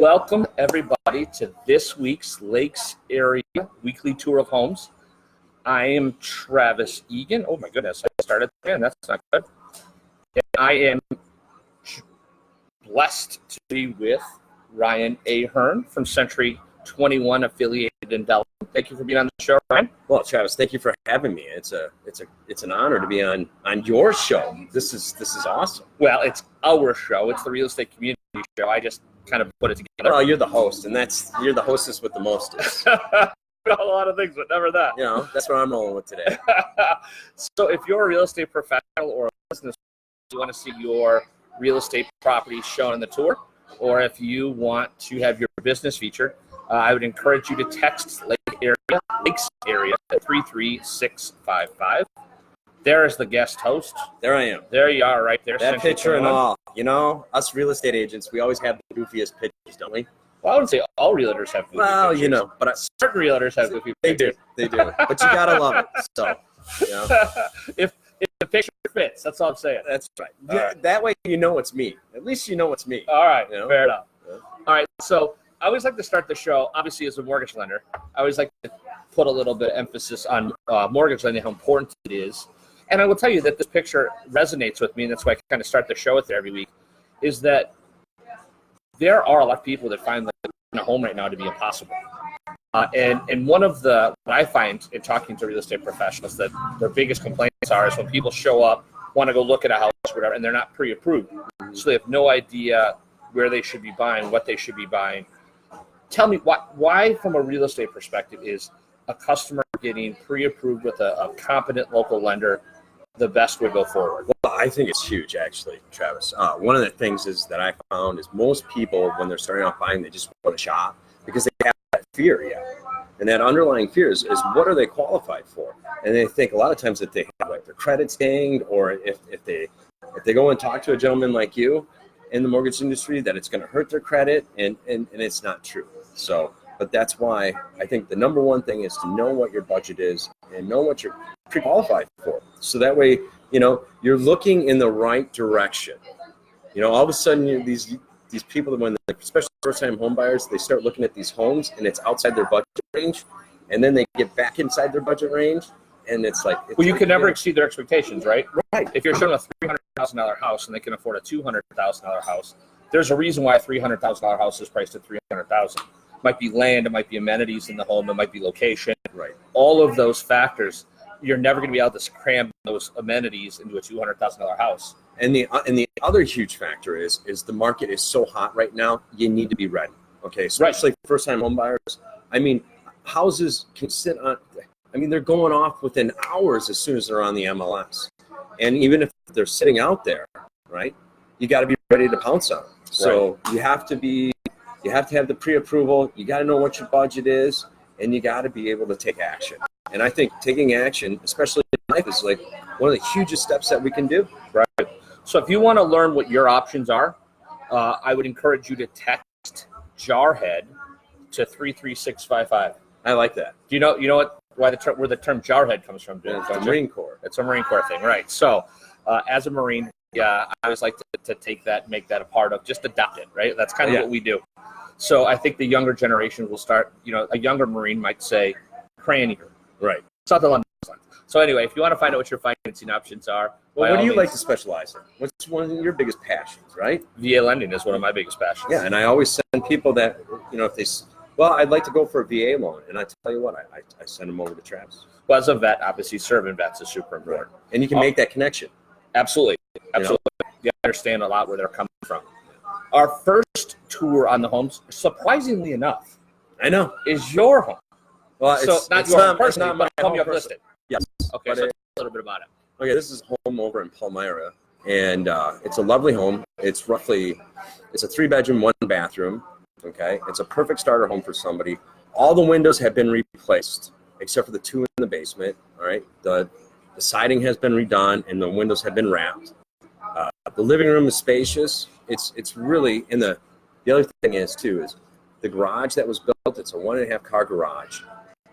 Welcome, everybody, to this week's Lakes Area Weekly Tour of Homes. I am Travis Egan. Oh, my goodness, I started again. That's not good. And I am blessed to be with Ryan Ahern from Century 21, affiliated in Delaware. Thank you for being on the show, Ryan. Well, Travis, thank you for having me. It's an honor to be on your show. This is awesome. Well, it's our show. It's the real estate community show. I just kind of put it together. Well, you're the host, and you're the hostess with the mostest. A lot of things, but never that. You know, that's what I'm rolling with today. So if you're a real estate professional or a business, you want to see your real estate property shown on the tour, or if you want to have your business featured, I would encourage you to text Lakes Area at 33655. There is the guest host. There I am. There you are, right there. That picture and all. You know, us real estate agents, we always have the goofiest pictures, don't we? Well, I wouldn't say all realtors have goofy well, pictures. You know, but certain realtors have goofy pictures. They do. But you gotta love it. So, you know. if the picture fits, that's all I'm saying. That's right. Right. That way you know it's me. At least you know it's me. All right, you know? Fair enough. Yeah. All right, so I always like to start the show, obviously as a mortgage lender, I always like to put a little bit of emphasis on mortgage lending, how important it is. And I will tell you that this picture resonates with me, and that's why I kind of start the show with it every week, is that there are a lot of people that find a home right now to be impossible. And one of what I find in talking to real estate professionals that their biggest complaints are is when people show up, want to go look at a house or whatever, and they're not pre-approved. So they have no idea where they should be buying, what they should be buying. Tell me why from a real estate perspective is a customer getting pre-approved with a competent local lender the best way to go forward? Well, I think it's huge, actually, Travis. One of the things is that I found is most people, when they're starting out buying, they just want to shop because they have that fear yet. And that underlying fear is what are they qualified for? And they think a lot of times that they have like their credit dinged, or if they go and talk to a gentleman like you in the mortgage industry, that it's going to hurt their credit, and it's not true. So, but that's why I think the number one thing is to know what your budget is and know what you're pre-qualified for. So that way, you know, you're looking in the right direction. You know, all of a sudden these people that, when especially first-time home buyers, they start looking at these homes and it's outside their budget range, and then they get back inside their budget range, and it's like, well, you can never exceed their expectations, right? Right. If you're showing a $300,000 house and they can afford a $200,000 house, there's a reason why a $300,000 house is priced at $300,000. It might be land, it might be amenities in the home, it might be location. Right. All of those factors, you're never going to be able to cram those amenities into a $200,000 house. And the other huge factor is the market is so hot right now. You need to be ready. Okay, especially for first-time home buyers. I mean, houses can sit on. I mean, they're going off within hours as soon as they're on the MLS. And even if they're sitting out there, right, you got to be ready to pounce on them. So you have to have the pre-approval. You got to know what your budget is, and you got to be able to take action. And I think taking action, especially in life, is like one of the hugest steps that we can do. Right. So if you want to learn what your options are, I would encourage you to text Jarhead to 33655. I like that. Do you know where the term Jarhead comes from? It's the Marine Corps. It's a Marine Corps thing, right? So as a Marine, I always like to take that, make that a part of, just adopt it, right? That's kind of what we do. So I think the younger generation will start, a younger Marine might say crayon eater. Right. Something along those lines. So anyway, if you want to find out what your financing options are. Well, what do you like to specialize in? What's one of your biggest passions, right? VA lending is one of my biggest passions. Yeah, and I always send people that, if they, I'd like to go for a VA loan. And I tell you what, I send them over to Travis. Well, as a vet, obviously serving vets is super important. Right. And you can make that connection. Absolutely. You understand a lot where they're coming from. Our first tour on the homes, surprisingly enough, I know, is your home. Well, so it's not your home personally, but home you have listed. Yes. Okay, so a little bit about it. Okay, this is home over in Palmyra, and it's a lovely home. It's a 3-bedroom, 1-bathroom. Okay, it's a perfect starter home for somebody. All the windows have been replaced except for the 2 in the basement. All right, the siding has been redone and the windows have been wrapped. The living room is spacious. It's really in the other thing is the garage that was built. It's a 1.5 car garage.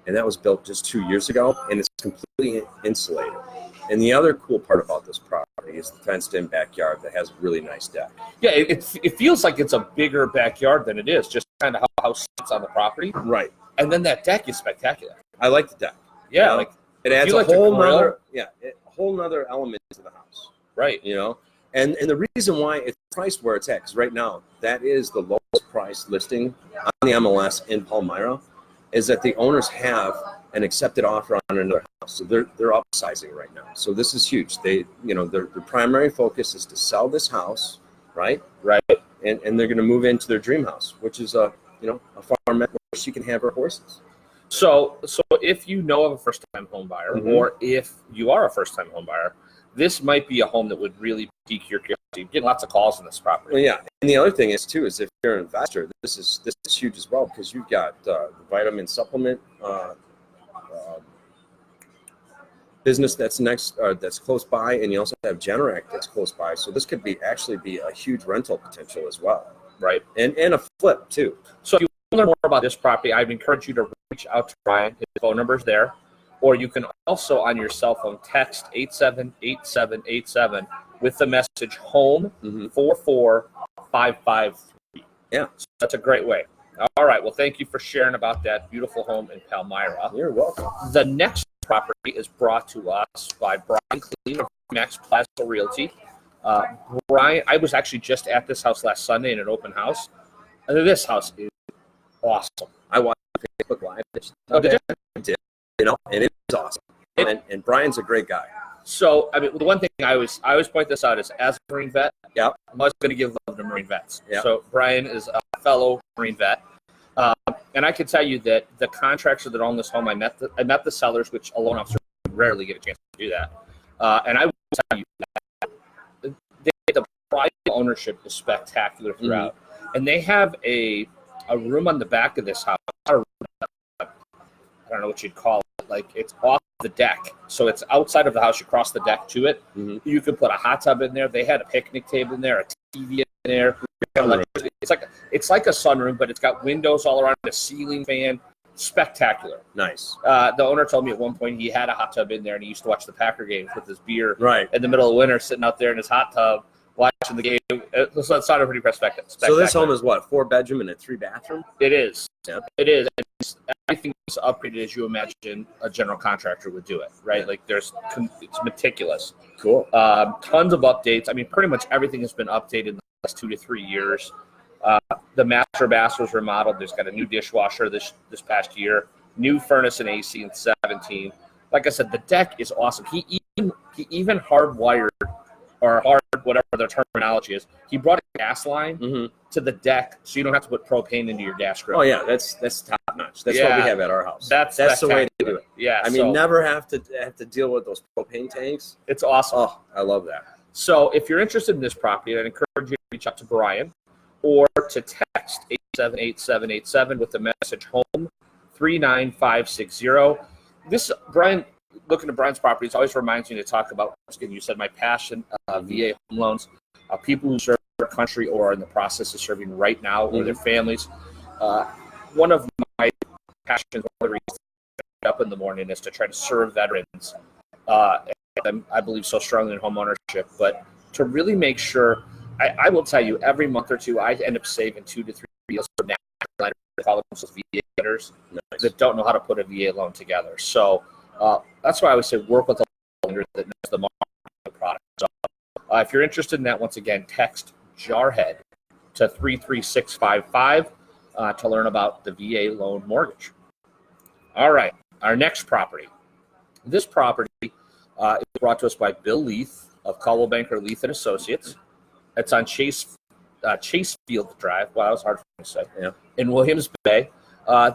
And that was built just 2 years ago, and it's completely insulated. And the other cool part about this property is the fenced-in backyard that has a really nice deck. Yeah, it feels like it's a bigger backyard than it is, just kind of how the house sits on the property. Right. And then that deck is spectacular. I like the deck. Yeah, You know? like It adds a like to whole grill- nother, a whole nother element to the house. right. You know, and the reason why it's priced where it's at, because right now that is the lowest price listing on the MLS in Palmyra, is that the owners have an accepted offer on another house, so they're upsizing right now. So this is huge. They, their primary focus is to sell this house, right? Right. And they're going to move into their dream house, which is a farm where she can have her horses. So if you know of a first-time home buyer, Mhm. or if you are a first-time home buyer, this might be a home that would really pique your curiosity. You're getting lots of calls on this property. Well, yeah, and the other thing is too is if you're an investor, this is huge as well, because you've got the vitamin supplement business that's that's close by, and you also have Generac that's close by. So this could actually be a huge rental potential as well, Right. and a flip too. So if you want to learn more about this property, I'd encourage you to reach out to Brian. His phone number's there. Or you can also, on your cell phone, text 878787 with the message home 44553. Yeah. So that's a great way. All right. Well, thank you for sharing about that beautiful home in Palmyra. You're welcome. The next property is brought to us by Brian Clean of Max Plaza Realty. Brian, I was actually just at this house last Sunday in an open house. This house is awesome. I watched Facebook Live. Oh, did you? I did. And it was awesome. And Brian's a great guy. So, I mean, the one thing I always point this out is, as a Marine vet, Yeah. I'm always going to give love to Marine vets. Yeah. So Brian is a fellow Marine vet. And I can tell you that the contractors that own this home, I met the sellers, which a loan officer rarely get a chance to do that. And I will tell you that the private ownership is spectacular throughout. And they have a room on the back of this house. I don't know what you'd call it. Like, it's off the deck. So it's outside of the house. You cross the deck to it. Mm-hmm. You could put a hot tub in there. They had a picnic table in there, a TV in there. It's like a sunroom, but it's got windows all around, a ceiling fan. Spectacular. Nice. The owner told me at one point he had a hot tub in there, and he used to watch the Packer games with his beer Right. in the middle of winter, sitting out there in his hot tub watching the game. So it sounded pretty spectacular. So this home is what, 4-bedroom and a 3-bathroom? It is. Yeah. It is. Everything is upgraded as you imagine a general contractor would do it, right? Like, it's meticulous. Cool. Tons of updates. I mean, pretty much everything has been updated in the last 2 to 3 years. The master bath was remodeled. There's got a new dishwasher this past year, new furnace and AC in 17. Like I said, the deck is awesome. He even hardwired, or hard, whatever the terminology is. He brought a gas line to the deck, so you don't have to put propane into your gas grill. Oh yeah, that's top notch. That's what we have at our house. That's the way to do it. Yeah, I mean, never have to deal with those propane tanks. It's awesome. Oh, I love that. So if you're interested in this property, I'd encourage you to reach out to Brian or to text 878787 with the message home 39560. This, Brian, looking at Brian's properties always reminds me to talk about, again, you said my passion, VA home loans, people who serve their country or are in the process of serving right now, or their families. One of my passions, one of the reasons I get up in the morning, is to try to serve veterans. And I believe so strongly in home ownership, but to really make sure, I will tell you, every month or two, I end up saving 2 to 3 deals for national lenders, call themselves VA lenders, that don't know how to put a VA loan together. So that's why I always say work with a lender that knows the market of the product. So if you're interested in that, once again, text Jarhead to 33655 to learn about the VA loan mortgage. All right, our next property. This property is brought to us by Bill Leith of Caldwell Banker Leith and Associates. It's on Chasefield Drive. Wow, that was hard for me to say. Yeah. In Williams Bay.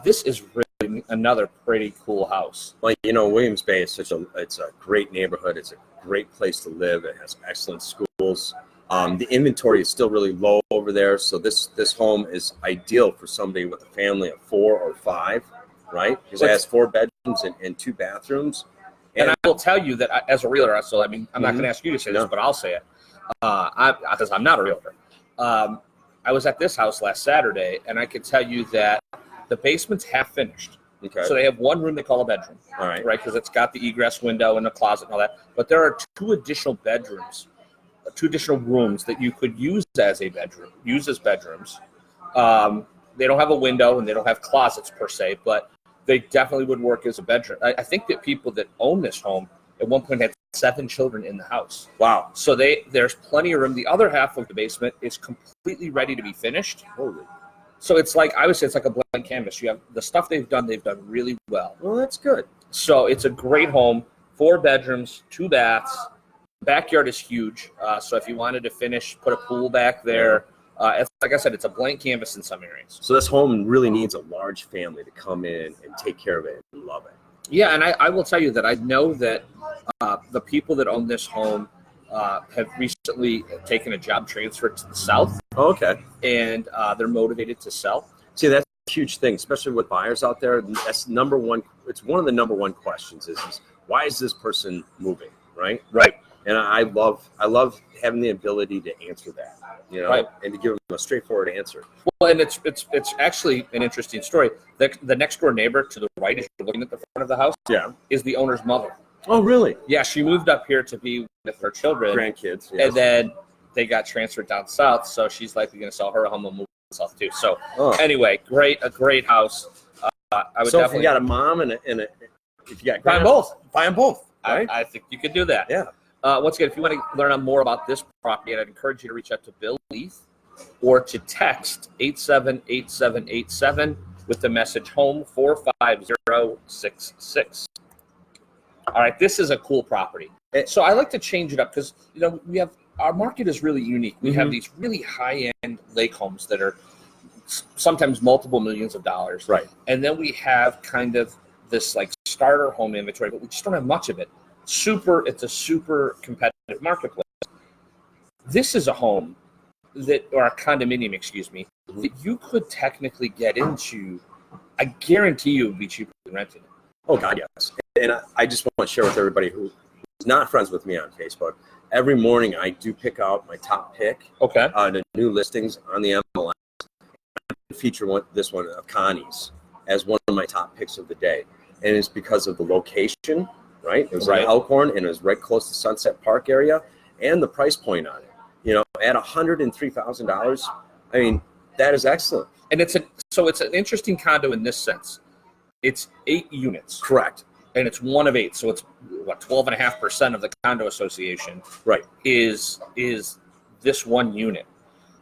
This is really another pretty cool house. Well, Williams Bay is it's a great neighborhood. It's a great place to live. It has excellent schools. The inventory is still really low over there, so this home is ideal for somebody with a family of 4 or 5, right? Because it has 4 bedrooms and 2 bathrooms. And I will tell you that as a realtor, so I mean, I'm not going to ask you to say this, but I'll say it, because I'm not a realtor. I was at this house last Saturday, and I can tell you that the basement's half finished. Okay. So they have one room they call a bedroom. All right. Right, because it's got the egress window and the closet and all that. But there are 2 additional bedrooms, 2 additional rooms that you could use as bedrooms. They don't have a window and they don't have closets per se, but they definitely would work as a bedroom. I think that people that own this home at one point had 7 children in the house. Wow. So there's plenty of room. The other half of the basement is completely ready to be finished. Holy. So it's like, I would say it's like a blank canvas. You have the stuff they've done really well. Well, that's good. So it's a great home, 4 bedrooms, 2 baths. Backyard is huge. So if you wanted to finish, put a pool back there. Like I said, it's a blank canvas in some areas. So this home really needs a large family to come in and take care of it and love it. Yeah, and I will tell you that I know that the people that own this home have recently taken a job transfer to the south. Oh, okay. And they're motivated to sell. See, that's a huge thing, especially with buyers out there. That's number one. It's one of the number one questions is why is this person moving, right? Right. And I love having the ability to answer that, Right. and to give them a straightforward answer. Well, and it's actually an interesting story. The next door neighbor to the right, as you're looking at the front of the house, is the owner's mother. Oh, really? Yeah, she moved up here to be with her children, Grandkids, yes. and then they got transferred down south. So she's likely going to sell her home and move south too. So anyway, a great house. I would so definitely. if you got a mom and if you got buy them both. Buy them both. Right? I think you could do that. Yeah. Once again, if you want to learn more about this property, I'd encourage you to reach out to Bill Leith or to text 878787 with the message home 45066. All right, this is a cool property. So I like to change it up because our market is really unique. We have these really high-end lake homes that are sometimes multiple millions of dollars. Right. And then we have kind of this like starter home inventory, but we just don't have much of it. It's a super competitive marketplace. This is a home or a condominium, that you could technically get into. I guarantee you it would be cheaper than renting it. Oh, God, yes. And I just want to share with everybody who's not friends with me on Facebook. Every morning I do pick out my top pick. Okay. The new listings on the MLS. I feature this one of Connie's as one of my top picks of the day. And it's because of the location, right? It was in Elkhorn, and it was right close to Sunset Park area, and the price point on it. At $103,000, I mean, that is excellent. And it's an interesting condo in this sense. It's 8 units. Correct. And it's one of 8. So it's 12.5% of the condo association. Right. Is this one unit.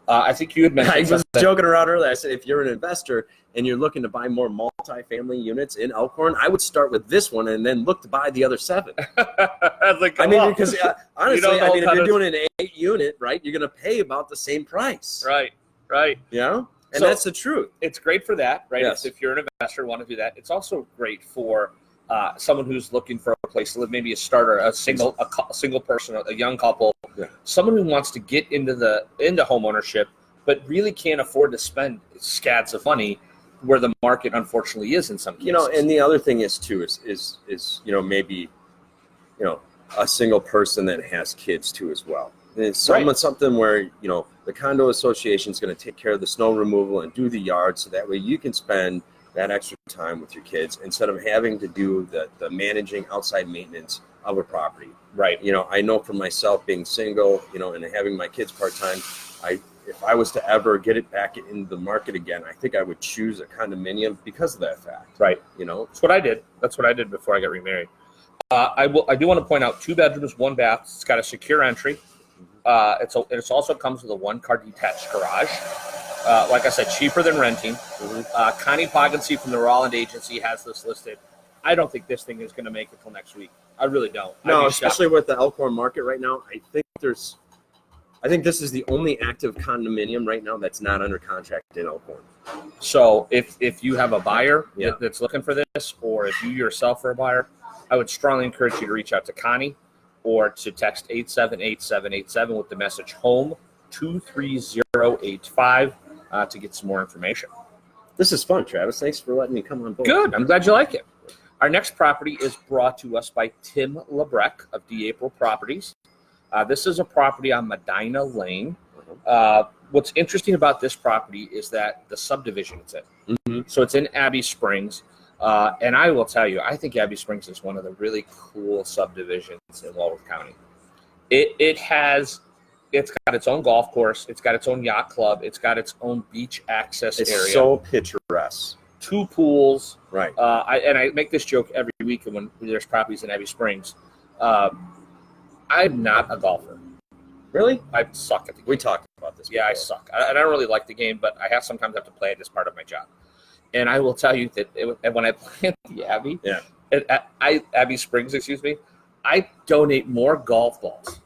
I think you had mentioned. I was joking around earlier. I said, if you're an investor and you're looking to buy more multi-family units in Elkhorn, I would start with this one and then look to buy the other 7. Because honestly, if you're doing an 8 unit, right, you're going to pay about the same price. Right. And that's the truth. It's great for that, right? Yes. If you're an investor, want to do that. It's also great for someone who's looking for a place to live, maybe a starter, a single person, a young couple, someone who wants to get into home ownership, but really can't afford to spend scads of money where the market unfortunately is in some cases. And the other thing is too is maybe a single person that has kids too as well. And it's something where the condo association is going to take care of the snow removal and do the yard, so that way you can spend that extra time with your kids instead of having to do the managing outside maintenance of a property. Right. I know for myself being single, and having my kids part-time, if I was to ever get it back into the market again, I think I would choose a condominium because of that fact. Right. That's what I did. That's what I did before I got remarried. I do want to point out 2 bedrooms, 1 bath. It's got a secure entry. It also comes with a 1-car detached garage. Like I said, cheaper than renting. Connie Poggency from the Rolland Agency has this listed. I don't think this thing is going to make it till next week. I really don't. No, especially with the Elkhorn market right now. I think this is the only active condominium right now that's not under contract in Elkhorn. So if you have a buyer that's looking for this, or if you yourself are a buyer, I would strongly encourage you to reach out to Connie or to text 878787 with the message home 23085 to get some more information. This is fun, Travis. Thanks for letting me come on board. Good. I'm glad you like it. Our next property is brought to us by Tim Lebrecht of D-April Properties. This is a property on Medina Lane. What's interesting about this property is that the subdivision it's in. So it's in Abbey Springs. And I will tell you, I think Abbey Springs is one of the really cool subdivisions in Walworth County. It's got its own golf course. It's got its own yacht club. It's got its own beach access area. It's so picturesque. 2 pools. Right. I make this joke every week when there's properties in Abbey Springs. I'm not a golfer. Really? I suck at the game. We talked about this before. Yeah, I suck. I don't really like the game, but I sometimes have to play it as part of my job. And I will tell you that when I play at the Abbey, Abbey Springs, I donate more golf balls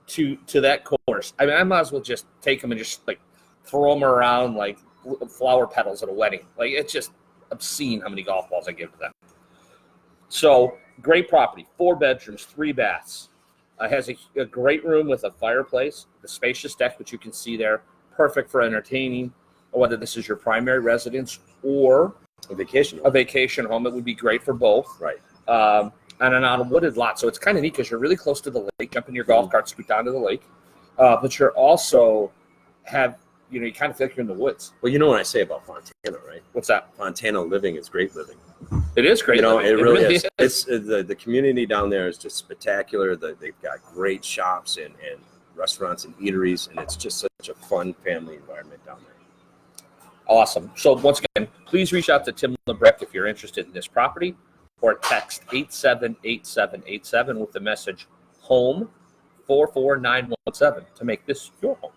to that course. I mean, I might as well just take them and just like throw them around like flower petals at a wedding. Like, it's just obscene how many golf balls I give to them. So, great property, 4 bedrooms, 3 baths. Has a great room with a fireplace, the spacious deck, which you can see there, perfect for entertaining, whether this is your primary residence or a vacation home. It would be great for both. Right. And on a wooded lot. So it's kind of neat because you're really close to the lake. Jump in your golf cart, scoot down to the lake. But you're also you kind of feel like you're in the woods. Well, you know what I say about Fontana, right? What's that? Fontana living is great living. It is great living. It really is. It's the community down there is just spectacular. They've got great shops and restaurants and eateries, and it's just such a fun family environment down there. Awesome. So once again, please reach out to Tim LeBrecq if you're interested in this property, or text 878787 with the message HOME 44917 to make this your home.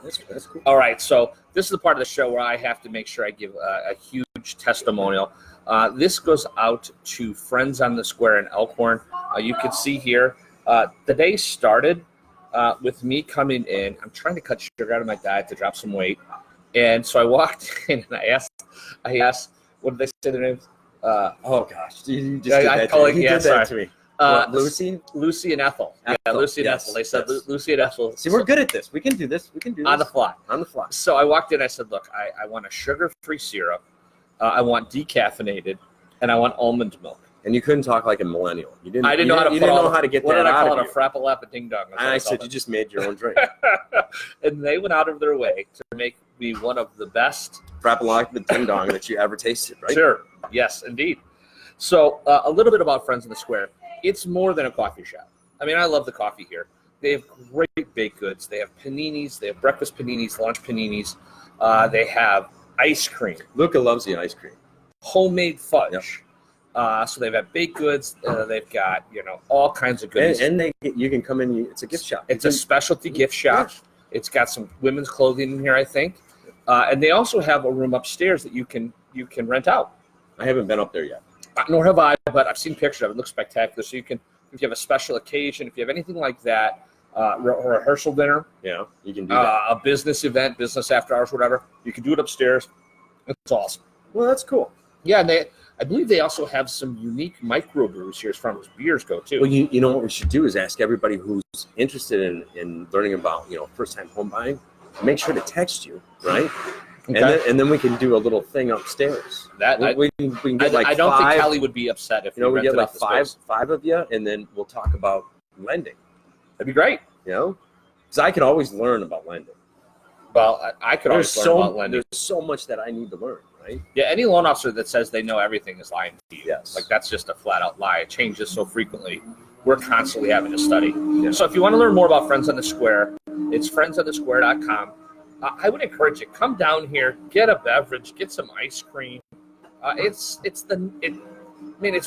That's cool. All right, so this is the part of the show where I have to make sure I give a huge testimonial. This goes out to Friends on the Square in Elkhorn. You can see here, the day started with me coming in. I'm trying to cut sugar out of my diet to drop some weight. And so I walked in and I asked, what did they say their names? Oh gosh, you just did that to me. Lucy and Ethel. Yeah, Lucy and Ethel. They said Lucy and Ethel. See, we're good at this. We can do this. On the fly. So I walked in. I said, "Look, I want a sugar-free syrup. I want decaffeinated, and I want almond milk." And you couldn't talk like a millennial. I didn't know how to get that out of you. What did I call it? A frappa ding dong. And I said, "You just made your own drink." And they went out of their way to make me one of the best frappa ding dong that you ever tasted, right? Sure. Yes, indeed. So a little bit about Friends in the Square. It's more than a coffee shop. I mean, I love the coffee here. They have great baked goods. They have paninis. They have breakfast paninis, lunch paninis. They have ice cream. Luca loves the ice cream. Homemade fudge. Yep. So they've got baked goods. They've got all kinds of goodies. And you can come in. It's a gift shop. It's a specialty gift shop. Yeah. It's got some women's clothing in here, I think. And they also have a room upstairs that you can rent out. I haven't been up there yet. Nor have I, but I've seen pictures of it. It looks spectacular. So you can, if you have a special occasion, if you have anything like that, a rehearsal dinner, you can do that. A business event, business after hours, whatever, you can do it upstairs. It's awesome. Well, that's cool. Yeah, and I believe they also have some unique microbrews here as far as beers go too. Well, you know what we should do is ask everybody who's interested in learning about first-time home buying. Make sure to text you, right? Okay. And then we can do a little thing upstairs. We can get like I don't think Kelly would be upset if we get like five of you, and then we'll talk about lending. That'd be great. Because I can always learn about lending. Well, I could always learn about lending. There's so much that I need to learn, right? Yeah, any loan officer that says they know everything is lying to you. Yes. Like, that's just a flat-out lie. It changes so frequently. We're constantly having to study. Yeah. So if you want to learn more about Friends on the Square, it's friendsonthesquare.com. I would encourage you, come down here, get a beverage, get some ice cream. It's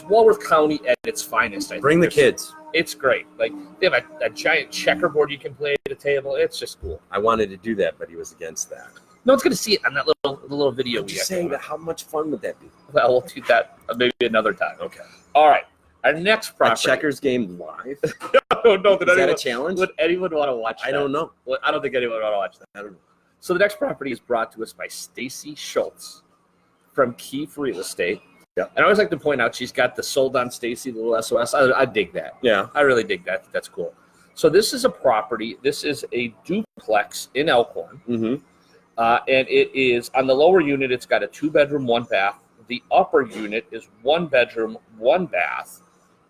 Walworth County at its finest. I think. Bring the kids. It's great. Like, they have a giant checkerboard you can play at a table. It's just cool. I wanted to do that, but he was against that. No one's going to see it on that little video. I'm just saying that. How much fun would that be? Well, we'll do that maybe another time. Okay. All right. Our next property. A checkers game live? No. Is that a challenge? Would anyone want to watch that? I don't know. Well, I don't think anyone would want to watch that. I don't know. So the next property is brought to us by Stacy Schultz from Keefe Real Estate. Yeah. And I always like to point out she's got the sold on Stacy, the little SOS. I dig that. Yeah. I really dig that. That's cool. So this is a property. This is a duplex in Elkhorn. Mm-hmm. And it is, on the lower unit, it's got a 2-bedroom, 1-bath. The upper unit is 1-bedroom, 1-bath.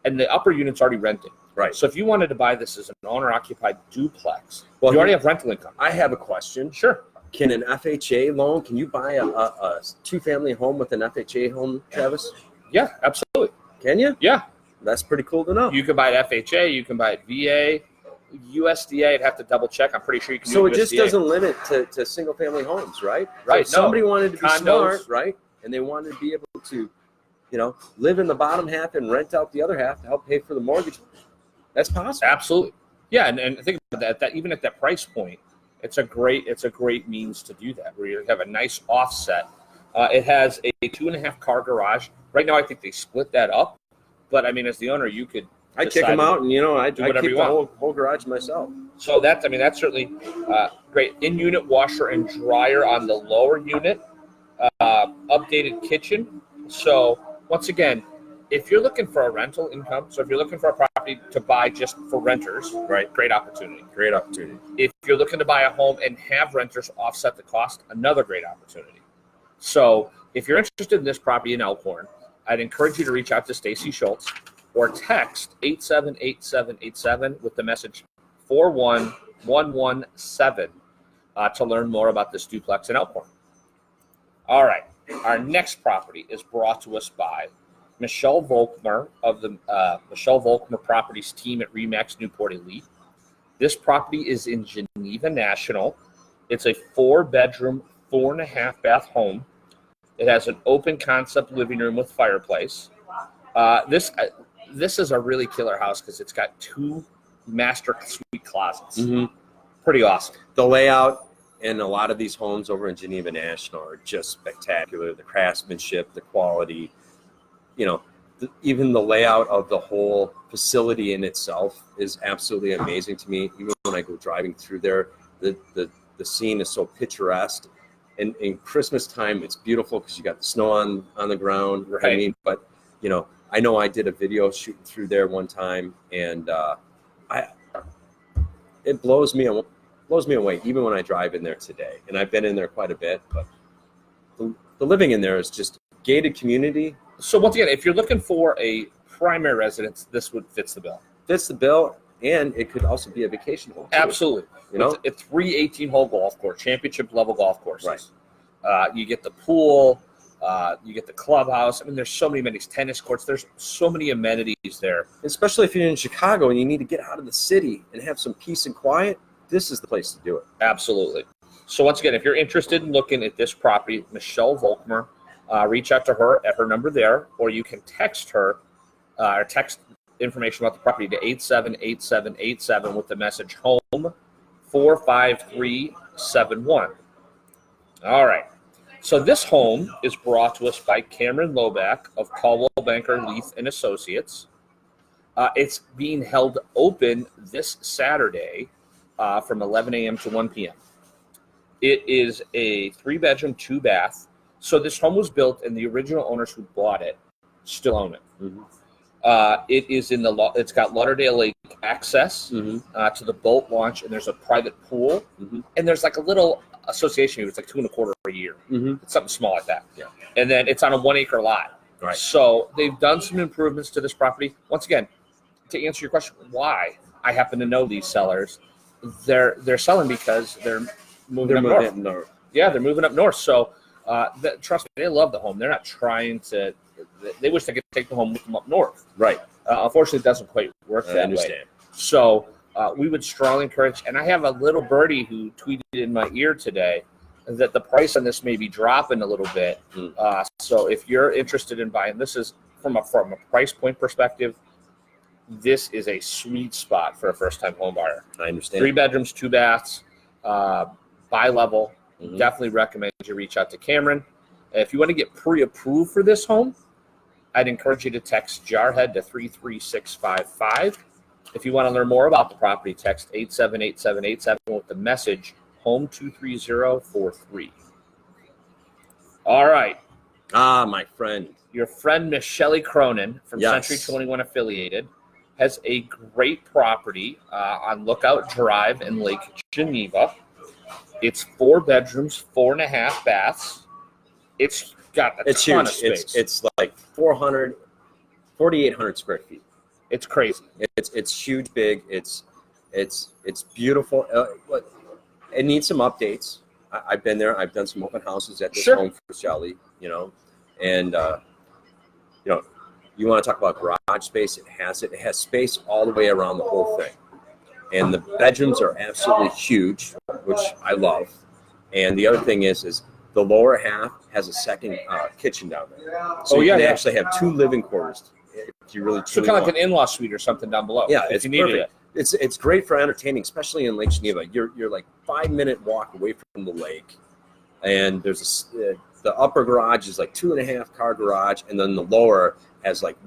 And the upper unit's already rented. Right. So if you wanted to buy this as an owner-occupied duplex, you already have rental income. I have a question. Sure. Can an FHA loan? Can you buy a 2-family home with an FHA home, Travis? Yeah, absolutely. Can you? Yeah. That's pretty cool to know. You can buy it FHA. You can buy it VA. USDA, I'd have to double check. I'm pretty sure you can So do it just USDA. Doesn't limit to single family homes, right? Right. So if somebody wanted to be Condos. smart, right? And they wanted to be able to, live in the bottom half and rent out the other half to help pay for the mortgage. That's possible. Absolutely. Yeah, and think about that even at that price point, it's a great means to do that, where you have a nice offset. It has a 2.5 car garage. Right now I think they split that up. But I mean, as the owner, you could I'd kick them out, and I do whatever keep you the want. whole garage myself. So that's certainly great. In-unit washer and dryer on the lower unit, updated kitchen. So once again, if you're looking for a rental income, so if you're looking for a property to buy just for renters, right? Great opportunity. Great opportunity. If you're looking to buy a home and have renters offset the cost, another great opportunity. So if you're interested in this property in Elkhorn, I'd encourage you to reach out to Stacy Schultz or text 878787 with the message 41117 to learn more about this duplex in Elkhorn. All right. Our next property is brought to us by Michelle Volkmer of the Michelle Volkmer Properties team at Remax Newport Elite. This property is in Geneva National. It's a 4-bedroom, 4.5-bath home. It has an open concept living room with fireplace. This is a really killer house because it's got 2 master suite closets. Mm-hmm. Pretty awesome. The layout in a lot of these homes over in Geneva National are just spectacular. The craftsmanship, the quality, even the layout of the whole facility in itself is absolutely amazing to me. Even when I go driving through there, the scene is so picturesque. And in Christmas time, it's beautiful because you got the snow on the ground. Right. But I know I did a video shooting through there one time, and it blows me away even when I drive in there today. And I've been in there quite a bit, but the living in there is just gated community. So once again, if you're looking for a primary residence, this fits the bill. Fits the bill, and it could also be a vacation home too. Absolutely. It's 3 18-hole golf course, championship level golf courses. Right. You get the pool, you get the clubhouse. I mean, there's so many amenities, tennis courts. There's so many amenities there. Especially if you're in Chicago and you need to get out of the city and have some peace and quiet, this is the place to do it. Absolutely. So once again, if you're interested in looking at this property, Michelle Volkmer, reach out to her at her number there, or you can text her or text information about the property to 878787 with the message home 45371. All right. So this home is brought to us by Cameron Loback of Caldwell Banker Leith and Associates. It's being held open this Saturday from 11 a.m. to 1 p.m. It is a 3-bedroom, 2-bath. So this home was built, and the original owners who bought it still own it. Mm-hmm. It is it's got Lauderdale Lake access to the boat launch, and there's a private pool, and there's like a little association. It's like 2.25 a year. It's something small like that. Yeah. And then it's on a 1-acre lot. Right. So they've done some improvements to this property. Once again, to answer your question, why I happen to know these sellers, they're selling because they're moving up north. Yeah, they're moving up north. So trust me, they love the home. They're not trying to. They wish they could take the home with them up north. Right. Unfortunately, it doesn't quite work that way. So we would strongly encourage, and I have a little birdie who tweeted in my ear today that the price on this may be dropping a little bit. So if you're interested in buying, this is from a price point perspective, this is a sweet spot for a first-time home buyer. I understand. 3 bedrooms, 2 baths, bi-level. Definitely recommend you reach out to Cameron. If you want to get pre-approved for this home, I'd encourage you to text Jarhead to 33655. If you want to learn more about the property, text 878787 with the message home 23043. All right. My friend. Your friend Michelle Cronin from Century 21 Affiliated has a great property on Lookout Drive in Lake Geneva. It's 4 bedrooms, 4.5 baths. It's got a ton of space. It's like 4,800 square feet. It's crazy. It's huge, big. It's beautiful. It needs some updates. I've been there. I've done some open houses at this Sure. home for Shelly, and you want to talk about garage space? It has it. It has space all the way around the whole thing, and the bedrooms are absolutely huge, which I love. And the other thing is the lower half has a second kitchen down there, so you can actually have 2 living quarters if you really. So kind of like an in-law suite or something down below. Yeah, if it's you needed perfect. It's great for entertaining, especially in Lake Geneva. You're like 5-minute walk away from the lake, and there's the upper garage is like 2.5 car garage, and then the lower has like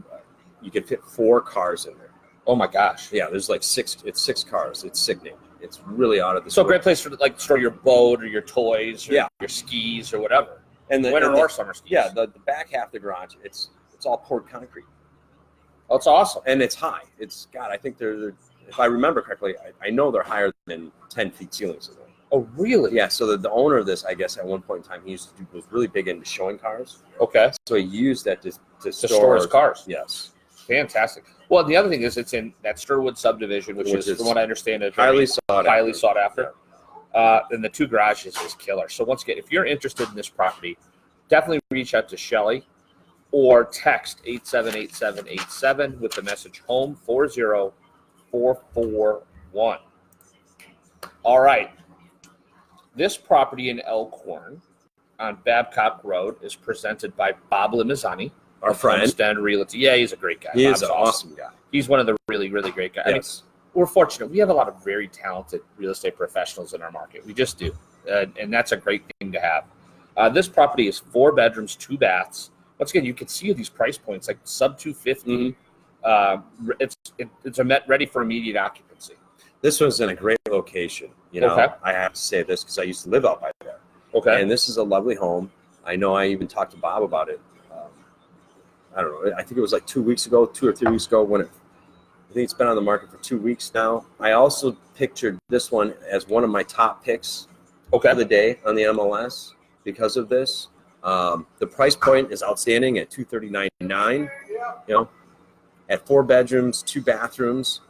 you can fit 4 cars in there. Oh my gosh! Yeah, there's like 6. It's 6 cars. It's sickening. It's really out of this. So a great place for like store your boat or your toys or Yeah. your skis or whatever. And the Winter or summer skis. Yeah, the back half of the garage, it's all poured concrete. Oh, it's awesome. And it's high. It's God. I think they're if I remember correctly, I know they're higher than 10 feet ceilings. Oh, really? Yeah. So the owner of this, I guess, at one point in time, was really big into showing cars. Okay. So he used that to store his cars. Yes. Fantastic. Well, the other thing is it's in that Sturwood subdivision, which is, from what I understand, is highly sought after. And the 2 garages is killer. So once again, if you're interested in this property, definitely reach out to Shelly or text 878787 with the message home 40441. All right. This property in Elkhorn on Babcock Road is presented by Bob Limizani. Our friend. Homestead Realty. Yeah, he's a great guy. He Bob's is an awesome guy. He's one of the really, really great guys. Yes. I mean, we're fortunate. We have a lot of very talented real estate professionals in our market. We just do. And that's a great thing to have. This property is 4 bedrooms, 2 baths. Once again, you can see these price points, like sub 250. It's ready for immediate occupancy. This one's in a great location. Okay. I have to say this because I used to live out by there. Okay. And this is a lovely home. I know I even talked to Bob about it. I don't know. I think it was like 2 weeks ago, 2 or 3 weeks ago I think it's been on the market for 2 weeks now. I also pictured this one as one of my top picks of the day on the MLS because of this. The price point is outstanding at $239.9. At 4 bedrooms, 2 bathrooms.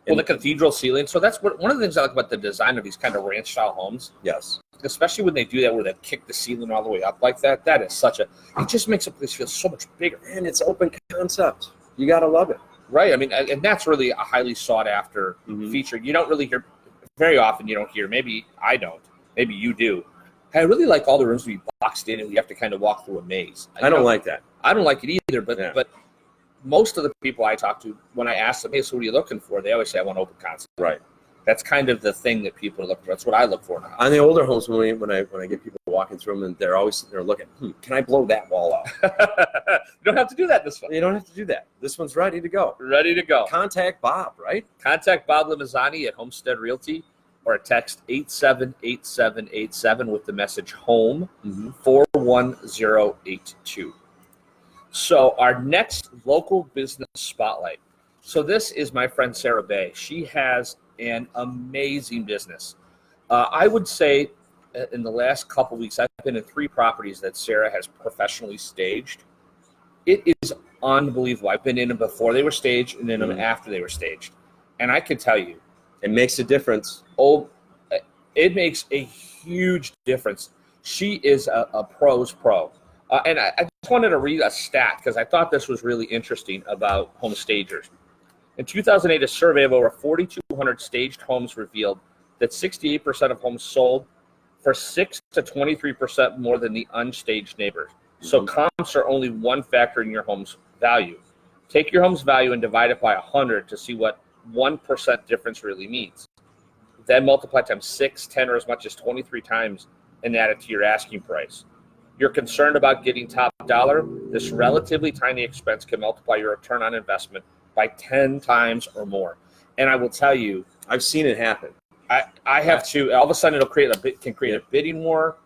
Well, the cathedral ceiling. So that's one of the things I like about the design of these kind of ranch style homes. Yes. Especially when they do that, where they kick the ceiling all the way up like that. That is it just makes a place feel so much bigger. And it's open concept. You got to love it. Right. I mean, and that's really a highly sought after feature. You don't really hear very often. You don't hear. Maybe I don't. Maybe you do. I really like all the rooms to be boxed in and we have to kind of walk through a maze. I don't like that. I don't like it either. But most of the people I talk to, when I ask them, hey, so what are you looking for? They always say, I want open concept. Right. That's kind of the thing that people are looking for. That's what I look for now. On the older homes, when I get people walking through them, and they're always sitting there looking, can I blow that wall out? You don't have to do that this one. You don't have to do that. This one's ready to go. Ready to go. Contact Bob, right? Contact Bob Limizani at Homestead Realty or text 878787 with the message home 41082. So our next local business spotlight. So this is my friend Sarah Bay. She has an amazing business. I would say in the last couple weeks, I've been in 3 properties that Sarah has professionally staged. It is unbelievable. I've been in them before they were staged and in them after they were staged. And I can tell you, it makes a difference. Oh, it makes a huge difference. She is a pro's pro. And I just wanted to read a stat because I thought this was really interesting about home stagers. In 2008, a survey of over 4,200 staged homes revealed that 68% of homes sold for 6 to 23% more than the unstaged neighbors. So comps are only one factor in your home's value. Take your home's value and divide it by 100 to see what 1% difference really means. Then multiply times 6, 10, or as much as 23 times and add it to your asking price. You're concerned about getting top dollar? This relatively tiny expense can multiply your return on investment by 10 times or more. And I will tell you, I've seen it happen. I have to. All of a sudden, can create a bidding war.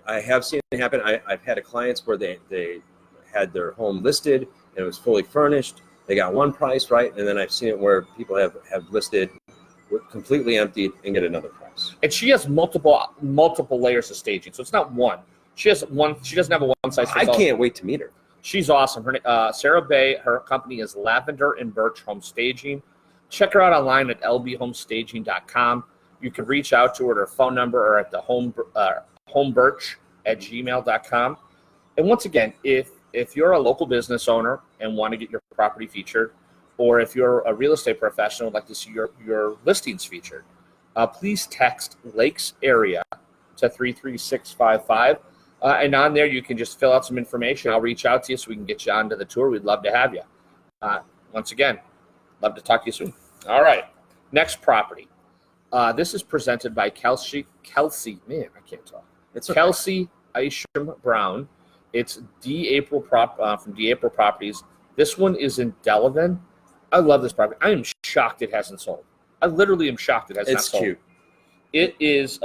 I have seen it happen. I've had clients where they had their home listed and it was fully furnished. They got one price, right? And then I've seen it where people have listed completely emptied and get another price. And she has multiple layers of staging, so it's not one. She has one. She doesn't have a one size fits all. I can't wait to meet her. She's awesome. Her Sarah Bay. Her company is Lavender and Birch Home Staging. Check her out online at lbhomestaging.com. You can reach out to her at her phone number or at the homebirch@gmail.com. And once again, if you're a local business owner and want to get your property featured, or if you're a real estate professional and would like to see your listings featured, please text Lakes Area to 33655. And on there, you can just fill out some information. I'll reach out to you so we can get you onto the tour. We'd love to have you. Once again, love to talk to you soon. All right, next property. This is presented by Kelsey. Man, I can't talk. It's okay. Kelsey Isham Brown. It's from D. April Properties. This one is in Delavan. I love this property. I am shocked it hasn't sold. I literally am shocked it has not sold. It's cute. It is.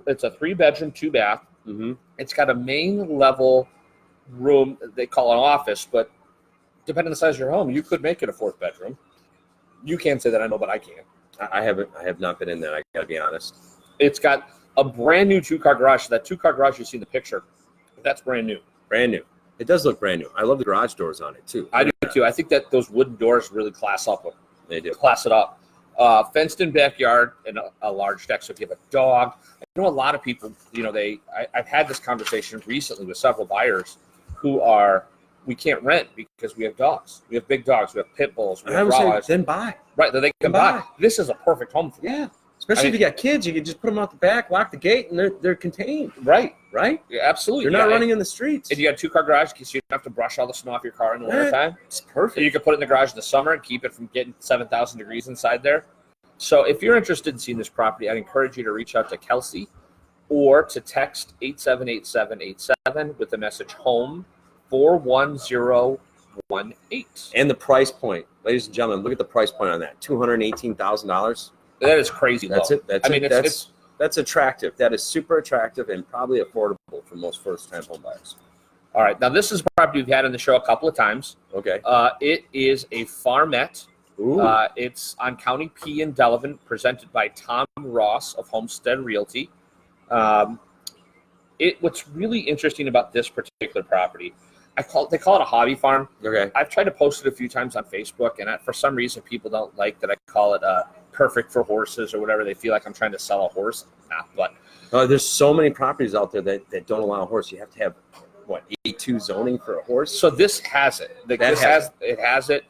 It's a 3-bedroom, 2-bath. Mm-hmm. It's got a main level room. They call it an office, but depending on the size of your home, you could make it a 4th bedroom. You can't say that, I know, but I can. I have not been in there. I got to be honest. It's got a brand new 2-car garage. So that 2-car garage you see in the picture, that's brand new. Brand new. It does look brand new. I love the garage doors on it too. I do too. I think that those wooden doors really class up. They do. Class it up. Fenced-in backyard and a large deck. So if you have a dog, I know a lot of people. I've had this conversation recently with several buyers who we can't rent because we have dogs. We have big dogs. We have pit bulls. We have Rottweilers. Then buy. Right, that they can buy. This is a perfect home for them. Yeah. Especially if you got kids, you can just put them out the back, lock the gate, and they're contained. Right. Yeah, absolutely. You're not running in the streets. And you got a 2-car garage because you don't have to brush all the snow off your car in the wintertime. It's perfect. So you can put it in the garage in the summer and keep it from getting 7,000 degrees inside there. So if you're interested in seeing this property, I'd encourage you to reach out to Kelsey or to text 878787 with the message HOME 41018. And the price point, ladies and gentlemen, look at the price point on that. $218,000. That is crazy. That's low. it. That's attractive. That is super attractive and probably affordable for most first-time home buyers. All right. Now, this is a property we've had on the show a couple of times. Okay. It is a farmette. It's on County P in Delavan, presented by Tom Ross of Homestead Realty. What's really interesting about this particular property, they call it a hobby farm. Okay. I've tried to post it a few times on Facebook, and for some reason, people don't like that I call it perfect for horses or whatever. They feel like I'm trying to sell a horse. But there's so many properties out there that don't allow a horse. You have to have A2 zoning for a horse. So this has it. It has it.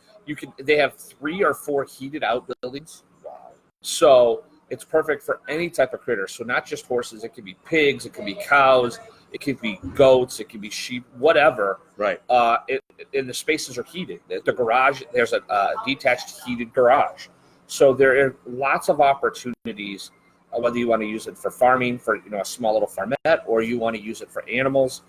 They have 3 or 4 heated outbuildings. Wow. So it's perfect for any type of critter. So not just horses. It could be pigs. It could be cows. It could be goats. It could be sheep. Whatever. Right. And the spaces are heated. The garage. There's a detached heated garage. So there are lots of opportunities, whether you want to use it for farming, for a small little farmette, or you want to use it for animals,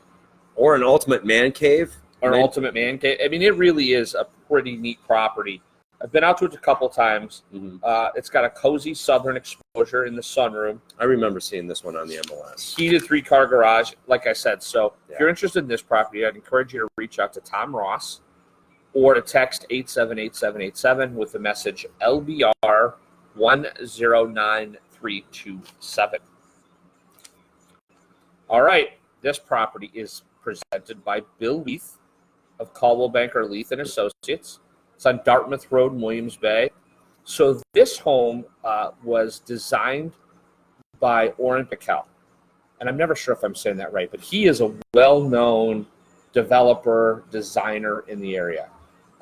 or an ultimate man cave. Ultimate man cave. I mean, it really is a pretty neat property. I've been out to it a couple times. Mm-hmm. It's got a cozy southern exposure in the sunroom. I remember seeing this one on the MLS. Heated 3-car garage, like I said. So if you're interested in this property, I'd encourage you to reach out to Tom Ross or to text 878787 with the message LBR 109327. All right, this property is presented by Bill Leith of Caldwell Banker Leith and Associates. It's on Dartmouth Road in Williams Bay. So this home was designed by Orrin Pickell. And I'm never sure if I'm saying that right, but he is a well-known developer, designer in the area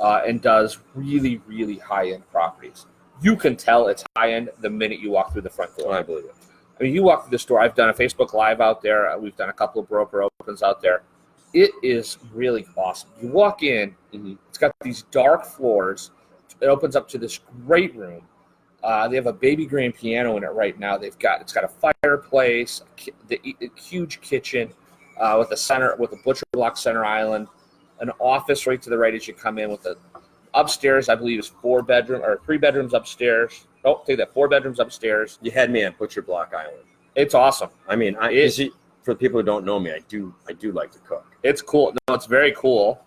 and does really, really high-end properties. You can tell it's high-end the minute you walk through the front door. Oh, I believe it. I mean, you walk through the store. I've done a Facebook Live out there. We've done a couple of broker opens out there. It is really awesome. You walk in, It's got these dark floors. It opens up to this great room. They have a baby grand piano in it right now. It's got a fireplace, a huge kitchen with a butcher block center island, an office right to the right as you come in with the upstairs. I believe is 3 bedrooms upstairs. Oh, take that, 4 bedrooms upstairs. You had me at Butcher Block Island. It's awesome. I mean, for people who don't know me, I do like to cook. It's cool. No, it's very cool.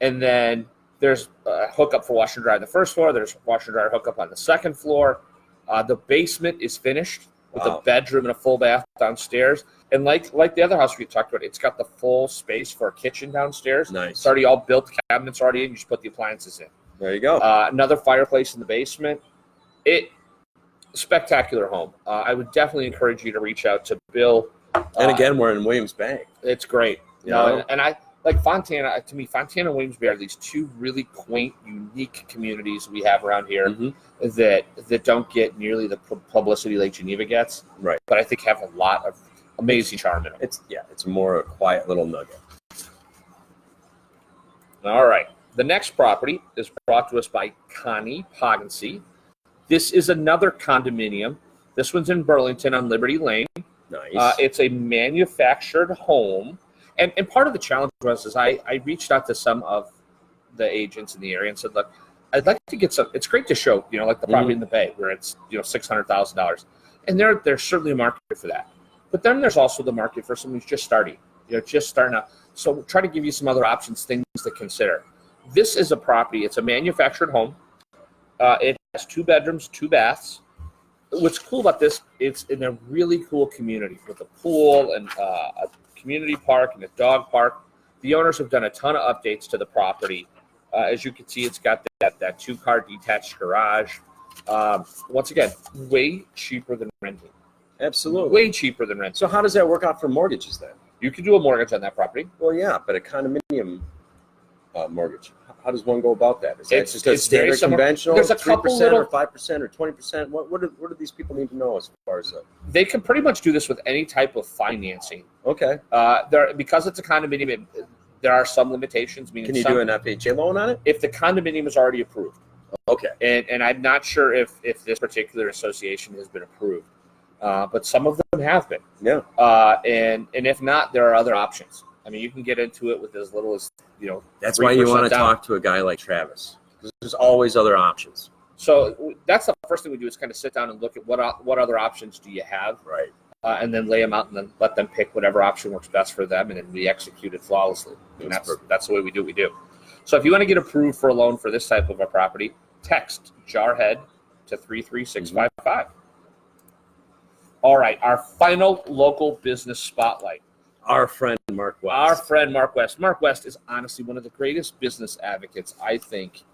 And then there's a hookup for washer and dryer on the first floor. There's washer and dryer hookup on the second floor. The basement is finished with a bedroom and a full bath downstairs. And like the other house we talked about, it's got the full space for a kitchen downstairs. Nice. It's already all built. The cabinets already in. You just put the appliances in. There you go. Another fireplace in the basement. Spectacular home. I would definitely encourage you to reach out to Bill. And again, we're in Williams Bay. It's great. And I like Fontana. To me, Fontana and Williams Bay are these two really quaint, unique communities we have around here that don't get nearly the publicity Lake Geneva gets. Right. But I think have a lot of amazing charm in them. It's more a quiet little nugget. All right. The next property is brought to us by Connie Poggency. This is another condominium. This one's in Burlington on Liberty Lane. Nice. It's a manufactured home. And part of the challenge was I reached out to some of the agents in the area and said, look, I'd like to get some. It's great to show, like the property in the Bay where it's, $600,000. And there's certainly a market for that. But then there's also the market for someone who's just starting, just starting out. So we'll try to give you some other options, things to consider. This is a property. It's a manufactured home. It has 2 bedrooms, 2 baths. What's cool about this, it's in a really cool community with a pool and a community park and a dog park. The owners have done a ton of updates to the property. As you can see, it's got that 2-car detached garage. Once again, way cheaper than renting. Absolutely. Way cheaper than renting. So how does that work out for mortgages then? You can do a mortgage on that property. Well, yeah, but a condominium mortgage. How does one go about that? Is that It's just a standard conventional? There's a 3% couple little, or 5% or 20%. What do these people need to know as far as that? They can pretty much do this with any type of financing. Okay. Because it's a condominium, there are some limitations. Can you do an FHA loan on it? If the condominium is already approved. Okay. And I'm not sure if this particular association has been approved, but some of them have been. Yeah. And if not, there are other options. I mean, you can get into it with as little as, That's why you want to talk to a guy like Travis, because there's always other options. So that's the first thing we do is kind of sit down and look at what other options do you have, right? And then lay them out and then let them pick whatever option works best for them, and then we execute it flawlessly. And that's the way we do what we do. So if you want to get approved for a loan for this type of a property, text Jarhead to 33655. All right, our final local business spotlight. Our friend Mark West. Our friend Mark West. Mark West is honestly one of the greatest business advocates, I think,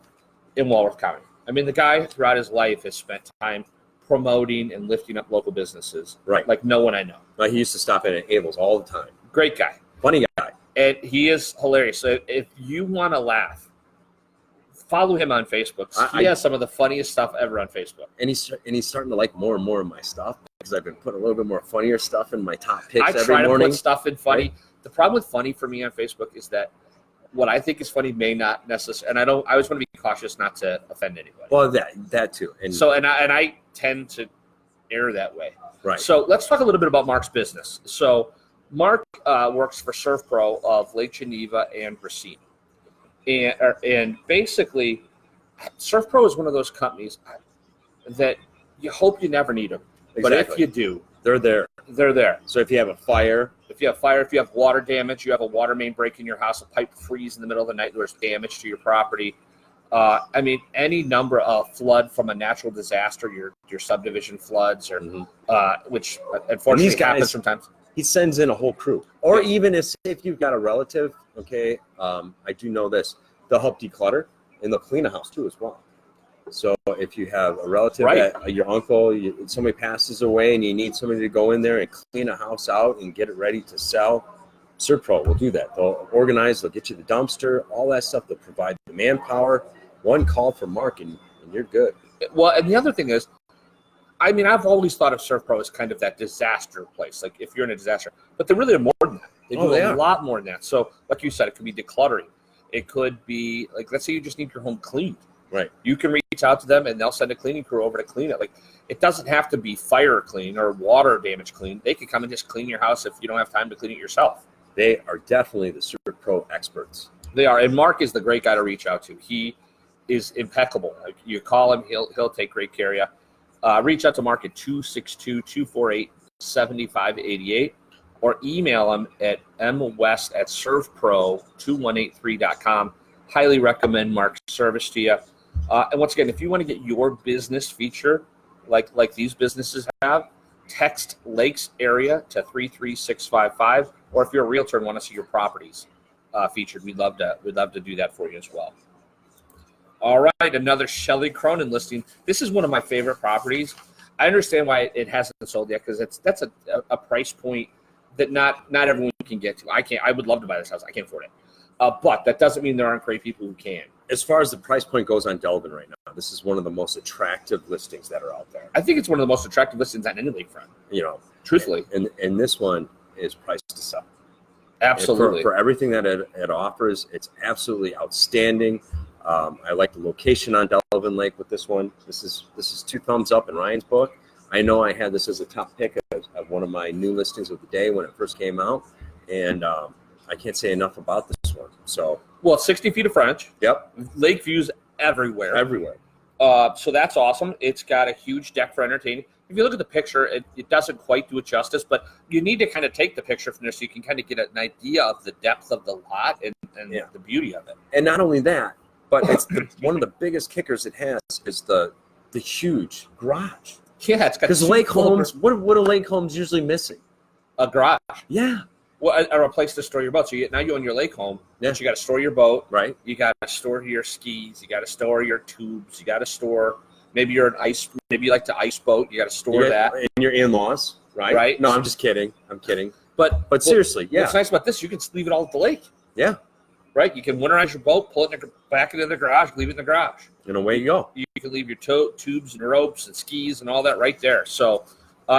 in Walworth County. I mean, the guy throughout his life has spent time promoting and lifting up local businesses. Right. Like no one I know. He used to stop in at Abel's all the time. Great guy. Funny guy. And he is hilarious. So if you want to laugh, follow him on Facebook. He has some of the funniest stuff ever on Facebook. And he's starting to like more and more of my stuff because I've been putting a little bit more funnier stuff in my top picks every morning. I try to put stuff in funny. Right? The problem with funny for me on Facebook is that what I think is funny may not necessarily, and I always want to be cautious not to offend anybody. Well, that too. And I tend to err that way. Right. So let's talk a little bit about Mark's business. So Mark works for Surf Pro of Lake Geneva and Racine. And basically, Surf Pro is one of those companies that you hope you never need them. Exactly. But if you do, they're there. They're there. So if you have a fire, if you have water damage, you have a water main break in your house, a pipe freeze in the middle of the night, there's damage to your property. Any number of flood from a natural disaster, your subdivision floods, or which unfortunately happens sometimes. He sends in a whole crew. Or even if you've got a relative, okay, I do know this, they'll help declutter and they'll clean a house too as well. So if you have a relative, your uncle, somebody passes away and you need somebody to go in there and clean a house out and get it ready to sell, Serpro will do that. They'll organize, they'll get you the dumpster, all that stuff. They'll provide the manpower. One call from Mark and you're good. Well, and the other thing is, I mean, I've always thought of Serpro as kind of that disaster place, like if you're in a disaster. But they really are more than that. They do a lot more than that. So like you said, it could be decluttering. It could be, like, let's say you just need your home cleaned. Right. You can reach out to them and they'll send a cleaning crew over to clean it. Like, it doesn't have to be fire clean or water damage clean. They could come and just clean your house if you don't have time to clean it yourself. They are definitely the Super Pro experts. They are. And Mark is the great guy to reach out to. He is impeccable. Like, you call him, he'll take great care of you. Reach out to Mark at 262-248-7588 or email him at mwest@surfpro2183.com. Highly recommend Mark's service to you. And once again, if you want to get your business feature like these businesses have, text Lakes area to 33655. Or if you're a realtor and want to see your properties featured, we'd love to do that for you as well. All right, another Shelley Cronin listing. This is one of my favorite properties. I understand why it hasn't sold yet because that's a price point that not everyone can get to. I would love to buy this house. I can't afford it. But that doesn't mean there aren't great people who can. As far as the price point goes on Delvin right now, this is one of the most attractive listings that are out there. I think it's one of the most attractive listings on any lakefront. Truthfully. And this one is priced to sell. Absolutely. For everything that it offers, it's absolutely outstanding. I like the location on Delvin Lake with this one. This is 2 thumbs up in Ryan's book. I know I had this as a top pick of one of my new listings of the day when it first came out, and I can't say enough about this one. So 60 feet of frontage. Yep. Lake views everywhere. So that's awesome. It's got a huge deck for entertaining. If you look at the picture, it doesn't quite do it justice, but you need to kind of take the picture from there so you can kind of get an idea of the depth of the lot and the beauty of it. And not only that, but it's one of the biggest kickers it has is the huge garage. Yeah, it's got because lake homes. What are lake homes usually missing? A garage. Yeah. Well, or a place to store your boat. So now you own your lake home, but you got to store your boat. Right. You got to store your skis. You got to store your tubes. You got to store. Maybe you're an ice. Maybe you like to ice boat. You got to store that. And your in-laws, right? Right. No, I'm just kidding. I'm kidding. But seriously, yeah. What's nice about this? You can leave it all at the lake. Yeah. Right. You can winterize your boat, pull it back into the garage, leave it in the garage. And away you go. You can leave your tubes and ropes and skis and all that right there. So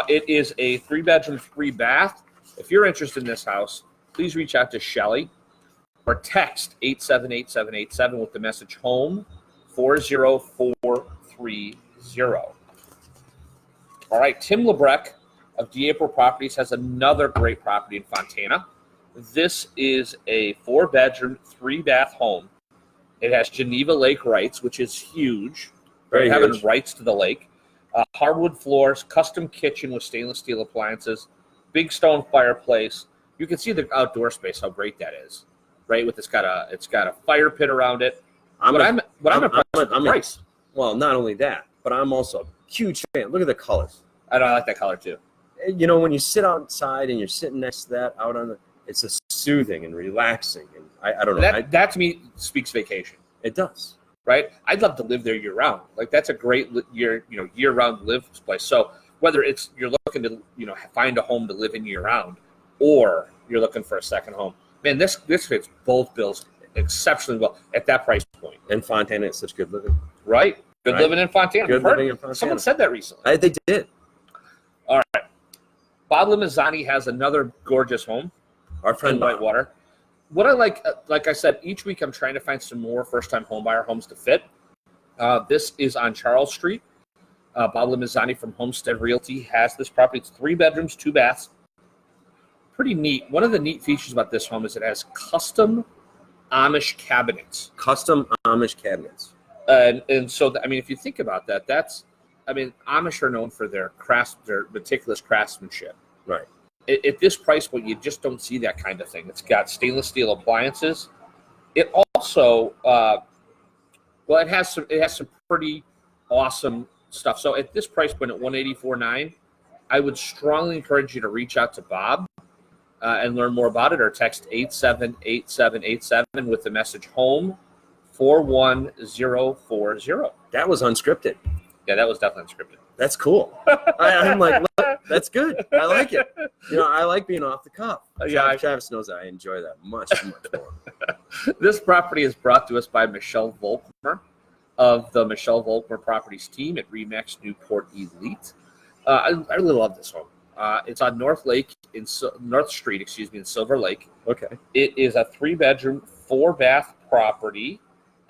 it is a 3-bedroom, 3-bath. If you're interested in this house, please reach out to Shelly or text 878787 with the message home 40430. All right, Tim Lebrecht of DeApril Properties has another great property in Fontana. This is a 4-bedroom, 3-bath home. It has Geneva Lake rights, which is huge. Very having huge. rights to the lake. Hardwood floors, custom kitchen with stainless steel appliances, big stone fireplace. You can see the outdoor space, how great that is, right? It's got a fire pit around it. I'm impressed with the price. Well, not only that, but I'm also a huge fan. Look at the colors. I like that color too. When you sit outside and you're sitting next to that out on it's a soothing and relaxing, and I don't know. That to me speaks vacation. It does, right? I'd love to live there year round. Like that's a great year round live place. So whether it's you're looking to find a home to live in year round, or you're looking for a second home, man, this fits both bills exceptionally well at that price point. And Fontana is such good living, right? Good living in Fontana. Good living in Fontana. Someone said that recently. They did. All right. Bob Limizzani has another gorgeous home. Our friend in Whitewater. What I like I said, each week I'm trying to find some more first-time homebuyer homes to fit. This is on Charles Street. Bob Limizzani from Homestead Realty has this property. It's 3 bedrooms, 2 baths. Pretty neat. One of the neat features about this home is it has custom Amish cabinets. Custom Amish cabinets. And so, if you think about that, Amish are known for their meticulous craftsmanship. Right. At this price point, you just don't see that kind of thing. It's got stainless steel appliances. It also, it has some pretty awesome stuff. So at this price point at $184,900, I would strongly encourage you to reach out to Bob and learn more about it, or text 878787 with the message home 41040. That was unscripted. Yeah, that was definitely unscripted. That's cool. I'm like, look, that's good. I like it. I like being off the cuff. Travis knows that I enjoy that much more. This property is brought to us by Michelle Volkmer of the Michelle Volkmer Properties team at RE/MAX Newport Elite. I really love this home. It's on North Street, in Silver Lake. Okay. It is a 3-bedroom, 4-bath property.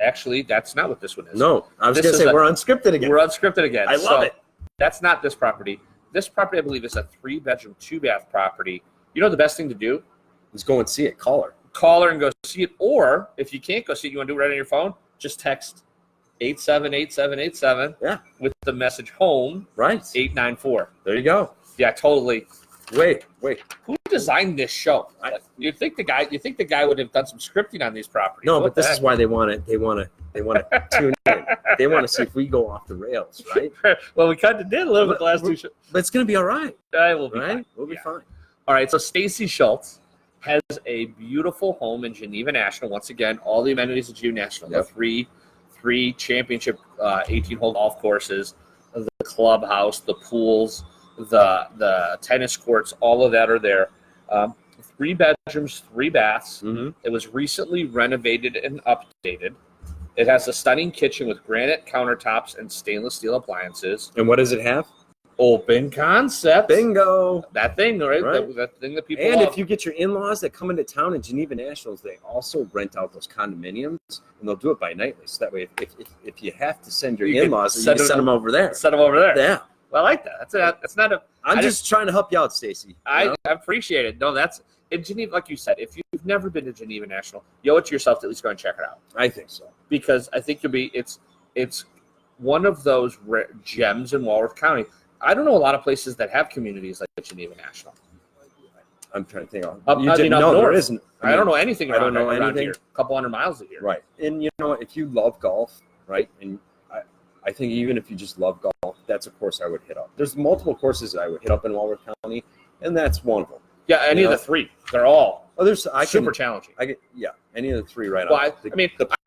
Actually, that's not what this one is. No, I was going to say we're unscripted again. We're unscripted again. I love it. That's not this property. This property, I believe, is a 3-bedroom, 2-bath property. The best thing to do is go and see it. Call her and go see it. Or if you can't go see it, you want to do it right on your phone, just text 878787 with the message home 894. There you go. Yeah, totally. Wait. Who designed this show? You think the guy would have done some scripting on these properties? No, but this is why they want to tune in. They want to see if we go off the rails, right? Well, we kind of did a little bit the last 2 shows. But it's going to be all right. We'll be right? fine. We'll be fine. All right, so Stacy Schultz has a beautiful home in Geneva National. Once again, all the amenities of Geneva National. Yep. The three championship 18-hole golf courses. the clubhouse, the pools, the tennis courts, all of that are there. 3 bedrooms, 3 baths. Mm-hmm. It was recently renovated and updated. It has a stunning kitchen with granite countertops and stainless steel appliances. And what does it have? Open concept. Bingo. That thing, right? Right. That thing that people And love. if you get your in-laws that come into town in Geneva Nationals, they also rent out those condominiums, and they'll do it by nightly. So that way, if you have to send your in-laws, you can send them over there. Set them over there. Yeah. Well, I like that. That's not a. I'm just trying to help you out, Stacy. I appreciate it. No, that's in Geneva, like you said. If you've never been to Geneva National, you owe it to yourself to at least go and check it out. I think so, because I think it's one of those gems in Walworth County. I don't know a lot of places that have communities like Geneva National. I'm trying to think. There isn't. I don't know anything around anything here. A couple hundred miles of here. Right. And if you love golf, right, and I think even if you just love golf, that's a course I would hit up. There's multiple courses that I would hit up in Walworth County, and that's one of them. Yeah, any of the 3. They're all super challenging. Any of the 3 right well, on.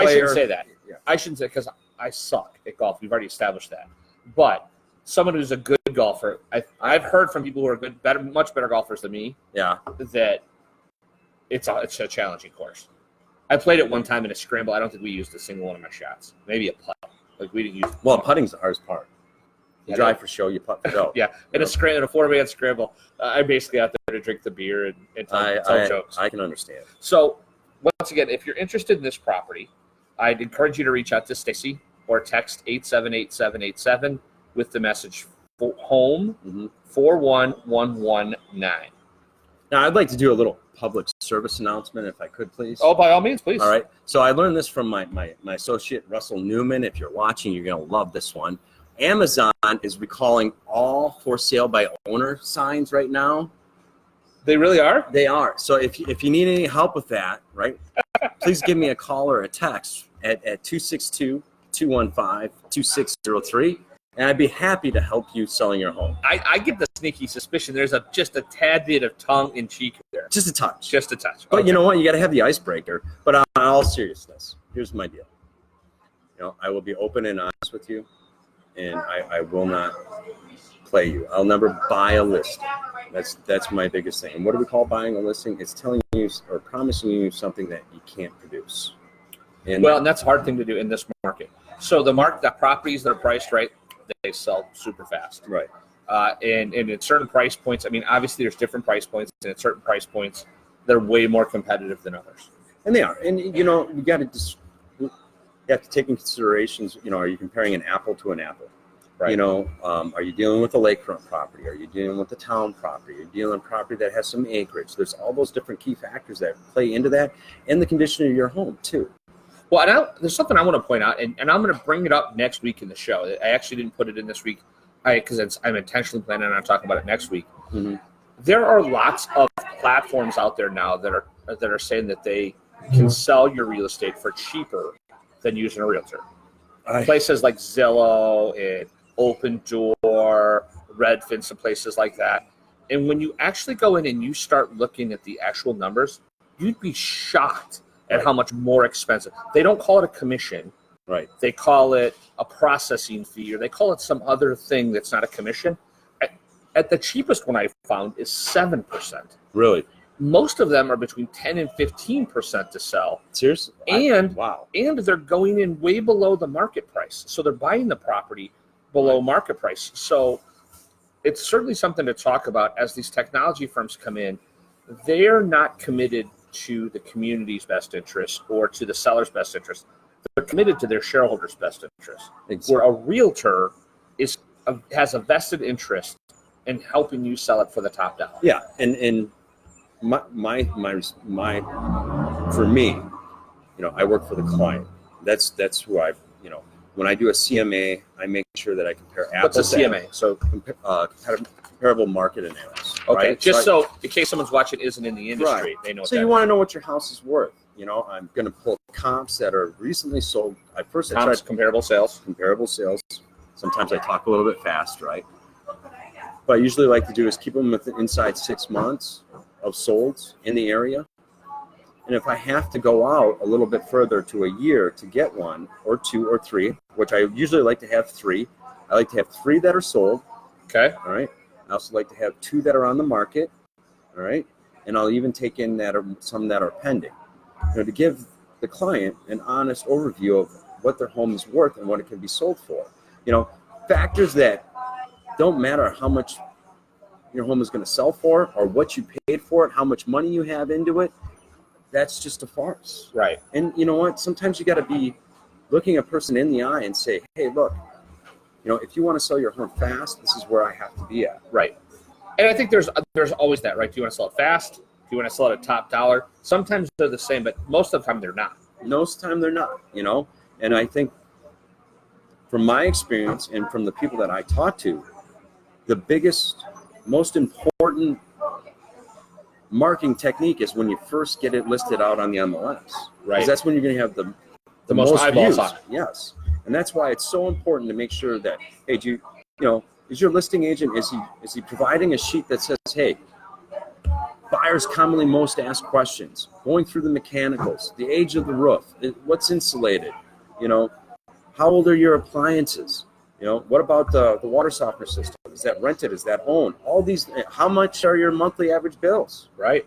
I shouldn't say that. Yeah. I shouldn't say because I suck at golf. We've already established that. But someone who's a good golfer, I've heard from people who are much better golfers than me. Yeah. That it's a challenging course. I played it one time in a scramble. I don't think we used a single one of my shots. Maybe a putt. Like we didn't use. Well, putting's the hardest part. You drive for show, you putt for show. Yeah, in a 4-man scramble, I'm basically out there to drink the beer and tell jokes. I can understand. So, once again, if you're interested in this property, I'd encourage you to reach out to Stacy or text 878787 with the message home 41119. Now, I'd like to do a little public service announcement, if I could, please. Oh, by all means, please. All right. So I learned this from my associate, Russell Newman. If you're watching, you're going to love this one. Amazon is recalling all for sale by owner signs right now. They really are? They are. So if you need any help with that, right, please give me a call or a text at 262-215-2603. And I'd be happy to help you selling your home. I get the sneaky suspicion there's just a tad bit of tongue in cheek there. Just a touch. Just a touch. But you know what? You got to have the icebreaker. But on all seriousness, here's my deal. I will be open and honest with you, and I will not play you. I'll never buy a listing. That's my biggest thing. And what do we call buying a listing? It's telling you or promising you something that you can't produce. And that's a hard thing to do in this market. So the properties that are priced right, they sell super fast. Right. And at certain price points, obviously there's different price points, and at certain price points, they're way more competitive than others. And they are. And, you got to just, you have to take in considerations, are you comparing an apple to an apple? Right. Are you dealing with a lakefront property? Are you dealing with a town property? Are you dealing with property that has some acreage? There's all those different key factors that play into that, and the condition of your home, too. Well, there's something I want to point out, and I'm going to bring it up next week in the show. I actually didn't put it in this week because I'm intentionally planning on talking about it next week. Mm-hmm. There are lots of platforms out there now that are saying that they can sell your real estate for cheaper than using a realtor. Places like Zillow and Open Door, Redfin, some places like that. And when you actually go in and you start looking at the actual numbers, you'd be shocked at how much more expensive. They don't call it a commission. Right. They call it a processing fee, or they call it some other thing that's not a commission. At the cheapest one I found is 7%. Really? Most of them are between 10 and 15% to sell. Seriously? Wow. And they're going in way below the market price. So they're buying the property below market price. So it's certainly something to talk about as these technology firms come in. They're not committed to the community's best interest or to the seller's best interest. They're committed to their shareholders' best interest. Exactly. Where a realtor has a vested interest in helping you sell it for the top dollar. Yeah, and my for me, I work for the client. That's who when I do a CMA, I make sure that I compare apples. What's a CMA? So comparable market analysis. Okay, right? Just so in case someone's watching isn't in the industry, right. They know. So you want to know what your house is worth. I'm going to pull comps that are recently sold. Comparable sales. Comparable sales. Sometimes I talk a little bit fast, right? What I usually like to do is keep them inside 6 months of solds in the area. And if I have to go out a little bit further to a year to get one or two or three, which I usually like to have 3, I like to have 3 that are sold. Okay. All right. I also like to have 2 that are on the market. All right. And I'll even take in some that are pending, to give the client an honest overview of what their home is worth and what it can be sold for. Factors that don't matter how much your home is going to sell for or what you paid for it, how much money you have into it. That's just a farce. Right. And you know what? Sometimes you got to be looking a person in the eye and say, hey, look, if you want to sell your home fast, this is where I have to be at. Right. And I think there's always that, right? Do you want to sell it fast? Do you want to sell it at top dollar? Sometimes they're the same, but most of the time they're not. Most of the time they're not, And I think from my experience and from the people that I talk to, the biggest, most important marketing technique is when you first get it listed out on the MLS. Right. Because that's when you're going to have the most eyeballs views. on it. Yes. And that's why it's so important to make sure that, hey, is your listing agent, is he providing a sheet that says, hey, buyers commonly most asked questions, going through the mechanicals, the age of the roof, what's insulated, how old are your appliances? What about the water softener system? Is that rented? Is that owned? All these, how much are your monthly average bills? Right.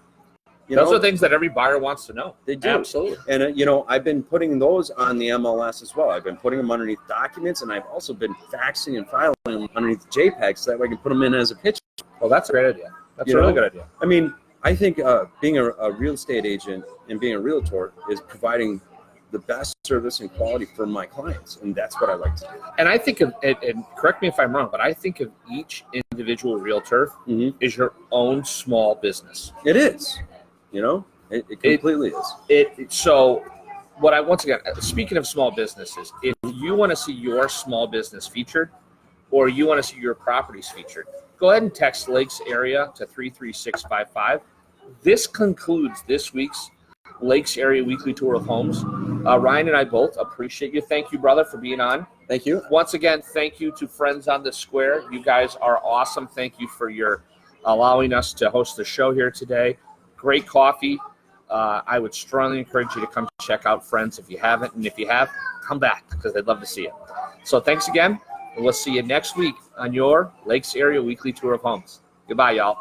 Those are things that every buyer wants to know. They do. Absolutely. And, I've been putting those on the MLS as well. I've been putting them underneath documents, and I've also been faxing and filing them underneath JPEGs so that way I can put them in as a picture. Well, that's a great idea. That's a really good idea. I mean, I think being a real estate agent and being a realtor is providing the best service and quality for my clients, and that's what I like to do. And I think of, and correct me if I'm wrong, but I think of each individual realtor is your own small business. It is, it completely is. So what once again, speaking of small businesses, if you want to see your small business featured or you want to see your properties featured, go ahead and text Lakes Area to 33655. This concludes this week's Lakes Area Weekly Tour of Homes. Ryan and I both appreciate you. Thank you, brother, for being on. Thank you. Once again, thank you to Friends on the Square. You guys are awesome. Thank you for your allowing us to host the show here today. Great coffee. I would strongly encourage you to come check out Friends if you haven't. And if you have, come back because they'd love to see you. So thanks again. And we'll see you next week on your Lakes Area Weekly Tour of Homes. Goodbye, y'all.